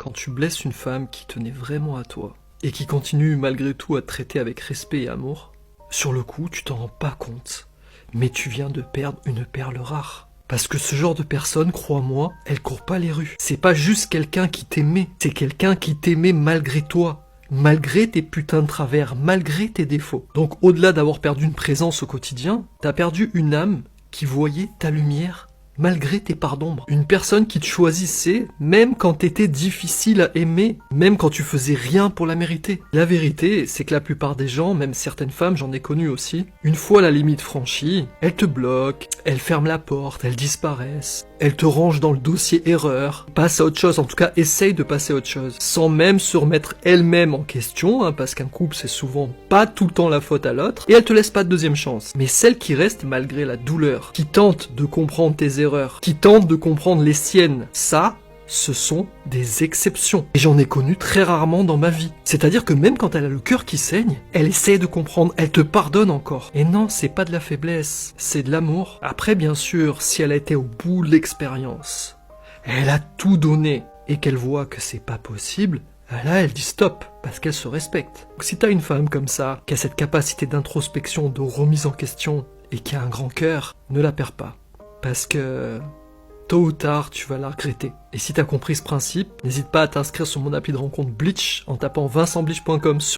Quand tu blesses une femme qui tenait vraiment à toi, et qui continue malgré tout à te traiter avec respect et amour, sur le coup, tu t'en rends pas compte, mais tu viens de perdre une perle rare. Parce que ce genre de personne, crois-moi, elle court pas les rues. C'est pas juste quelqu'un qui t'aimait, c'est quelqu'un qui t'aimait malgré toi, malgré tes putains de travers, malgré tes défauts. Donc au-delà d'avoir perdu une présence au quotidien, t'as perdu une âme qui voyait ta lumière malgré tes parts d'ombre. Une personne qui te choisissait même quand t'étais difficile à aimer, même quand tu faisais rien pour la mériter. La vérité, c'est que la plupart des gens, même certaines femmes, j'en ai connu aussi, une fois la limite franchie, elles te bloquent, elles ferment la porte, elles disparaissent, elles te rangent dans le dossier erreur, passent à autre chose, en tout cas essaye de passer à autre chose, sans même se remettre elles-mêmes en question, parce qu'un couple c'est souvent pas tout le temps la faute à l'autre, et elles te laissent pas de deuxième chance. Mais celles qui restent malgré la douleur, qui tentent de comprendre tes erreurs, qui tentent de comprendre les siennes, ça, ce sont des exceptions. Et j'en ai connu très rarement dans ma vie. C'est-à-dire que même quand elle a le cœur qui saigne, elle essaie de comprendre, elle te pardonne encore. Et non, c'est pas de la faiblesse, c'est de l'amour. Après, bien sûr, si elle a été au bout de l'expérience, elle a tout donné, et qu'elle voit que c'est pas possible, là, elle dit stop, parce qu'elle se respecte. Donc si t'as une femme comme ça, qui a cette capacité d'introspection, de remise en question, et qui a un grand cœur, ne la perds pas. Parce que tôt ou tard, tu vas la regretter. Et si t'as compris ce principe, n'hésite pas à t'inscrire sur mon appli de rencontre Bleach en tapant vincentbleach.com.